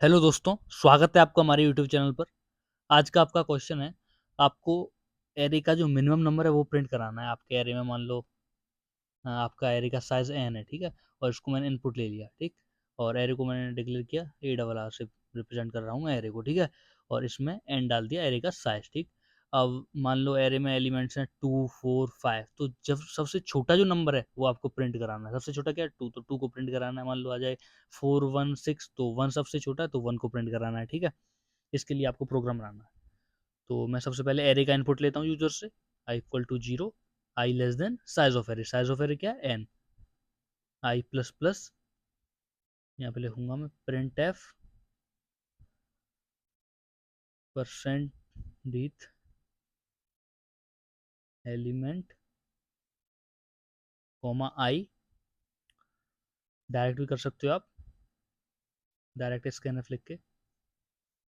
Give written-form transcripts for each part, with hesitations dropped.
Hello दोस्तों, स्वागत है आपका हमारे यूट्यूब चैनल पर। आज का आपका क्वेश्चन है, आपको एरे का जो मिनिमम नंबर है वो प्रिंट कराना है। आपके एरे में मान लो आपका एरे का साइज एन है, ठीक है। और इसको मैंने इनपुट ले लिया, ठीक। और एरे को मैंने डिक्लेयर किया ए डबल आर से रिप्रेजेंट कर रहा हूँ मैं एरे को, ठीक है। और इसमें एन डाल दिया एरे का साइज, ठीक। अब मान लो एरे में एलिमेंट्स हैं 2 4 5, तो जब सबसे छोटा जो नंबर है वो आपको प्रिंट कराना है। सबसे छोटा क्या है? 2, तो 2 को प्रिंट कराना है। मान लो आ जाए 4 1 6, तो 1 सबसे छोटा है तो 1 को प्रिंट कराना है, ठीक है। इसके लिए आपको प्रोग्राम बनाना है। तो मैं सबसे पहले एरे का इनपुट लेता हूँ यूजर से, I equal to 0, I less than size of array. Size of array क्या है? एन। आई प्लस प्लस, यहाँ पे लिखूंगा मैं प्रिंट एफ परसेंट डीथ एलिमेंट कॉमा आई। डायरेक्ट भी कर सकते हो आप, डायरेक्ट स्कैनफ लिख के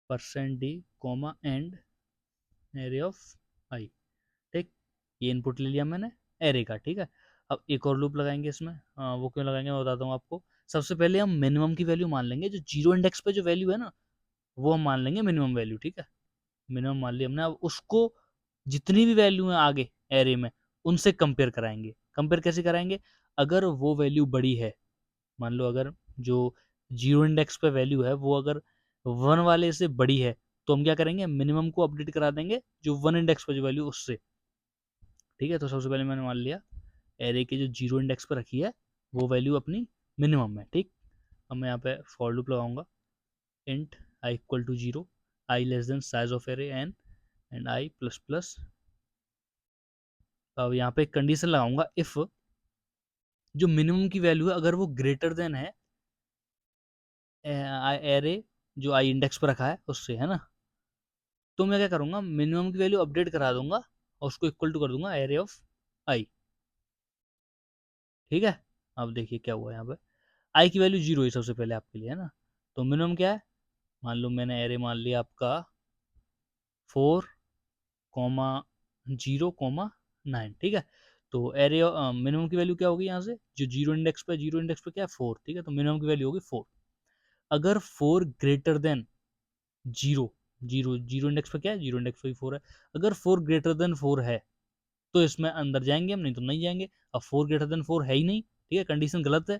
percent d comma and array of I, ठीक। ये इनपुट ले लिया मैंने एरे का, ठीक है। अब एक और लूप लगाएंगे इसमें। वो क्यों लगाएंगे मैं बताता हूँ आपको। सबसे पहले हम मिनिमम की वैल्यू मान लेंगे, जो जीरो इंडेक्स पे जो वैल्यू है ना, वो हम मान लेंगे मिनिमम वैल्यू, ठीक है। मिनिमम मान लिया हमने। अब उसको जितनी भी वैल्यू है आगे एरे में उनसे कंपेयर कराएंगे। कंपेयर कैसे कराएंगे? अगर वो वैल्यू बड़ी है, मान लो अगर जो जीरो इंडेक्स पे वैल्यू है वो अगर 1 वाले से बड़ी है, तो हम क्या करेंगे? मिनिमम को अपडेट करा देंगे जो 1 इंडेक्स पे जो वैल्यू उससे, ठीक है। तो सबसे पहले मैंने मान लिया एरे के जो जीरो इंडेक्स पे रखी है वो वैल्यू अपनी मिनिमम है, ठीक। अब मैं यहाँ पे फॉर लूप लगाऊंगा, int i equal to 0, I less than size of array n and i plus plus. अब यहाँ पे एक कंडीशन लगाऊंगा, इफ जो मिनिमम की वैल्यू है अगर वो ग्रेटर देन है एरे जो आई इंडेक्स पर रखा है उससे, है ना। तो मैं क्या करूंगा? मिनिमम की वैल्यू अपडेट करा दूंगा और उसको इक्वल टू कर दूंगा एरे ऑफ आई, ठीक है। अब देखिए क्या हुआ यहाँ पे। आई की वैल्यू 0 है सबसे पहले आपके लिए, है ना। तो मिनिमम क्या है? मान लो मैंने एरे मान लिया आपका 4 0 9, ठीक है। तो एरे मिनिमम की वैल्यू क्या होगी यहाँ से? जो जीरो इंडेक्स पे, जीरो इंडेक्स पे क्या है? 4, ठीक है। तो मिनिमम की वैल्यू होगी 4। अगर 4 greater than 0, zero zero index पे क्या है? जीरो इंडेक्स पे 4 है। अगर 4 ग्रेटर देन 4 है तो इसमें अंदर जाएंगे हम, नहीं तो नहीं जाएंगे। अब 4 ग्रेटर देन 4 है ही नहीं, ठीक है, कंडीशन गलत है।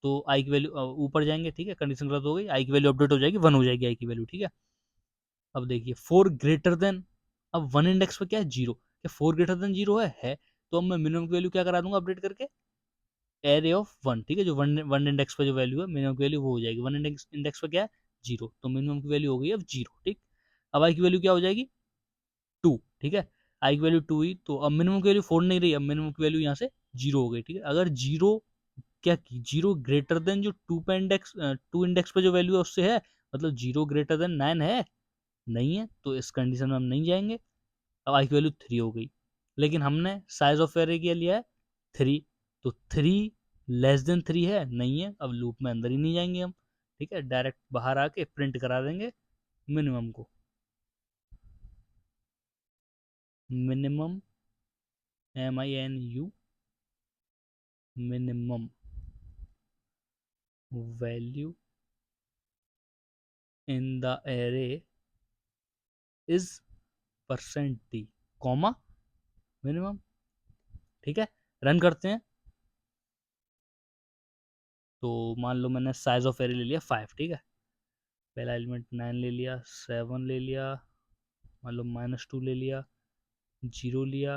तो आई की वैल्यू ऊपर जाएंगे, ठीक है। कंडीशन गलत हो गई, आई की वैल्यू अपडेट हो जाएगी, 1 हो जाएगी आई की वैल्यू, ठीक है। अब देखिए 4 ग्रेटर देन, अब 1 इंडेक्स पे क्या है? 0। क्या 4 ग्रेटर देन 0 है? तो अब मैं मिनिमम की वैल्यू क्या करा दूंगा अपडेट करके? एरे ऑफ 1, ठीक है। जो वन वन इंडेक्स पे जो वैल्यू है मिनिमम की वैल्यू वो हो जाएगी। 1 इंडेक्स पे क्या है? 0। तो मिनिमम की वैल्यू हो गई अब 0, ठीक। अब आई की वैल्यू क्या हो जाएगी? 2, ठीक है। आई की वैल्यू 2 ही, तो अब मिनिमम की वैल्यू 4 नहीं रही, अब मिनिमम की वैल्यू यहाँ से 0 हो गई, ठीक है। अगर 0 क्या की 0 ग्रेटर देन जो 2 पे इंडेक्स 2 इंडेक्स पे जो वैल्यू है उससे है, मतलब 0 ग्रेटर देन 9 है, नहीं है, तो इस कंडीशन में हम नहीं जाएंगे। अब आई की वैल्यू 3 हो गई, लेकिन हमने साइज ऑफ एरे क्या लिया है? 3। तो 3 लेस देन 3 है, नहीं है, अब लूप में अंदर ही नहीं जाएंगे हम, ठीक है। डायरेक्ट बाहर आके प्रिंट करा देंगे मिनिमम को। Minimum MINU minimum value in the array is percent d comma minimum, ठीक है। रन करते हैं। तो मान लो मैंने साइज ऑफ एरे ले लिया 5, ठीक है। पहला एलिमेंट 9 ले लिया, 7 ले लिया, मान लो -2 ले लिया, 0 लिया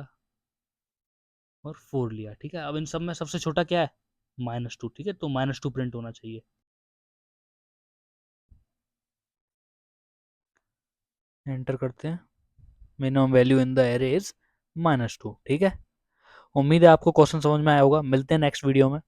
और 4 लिया, ठीक है। अब इन सब में सबसे छोटा क्या है? -2, ठीक है। तो -2 प्रिंट होना चाहिए। एंटर करते हैं। Minimum value in the array is -2, ठीक है। उम्मीद है आपको क्वेश्चन समझ में आया होगा। मिलते हैं नेक्स्ट वीडियो में।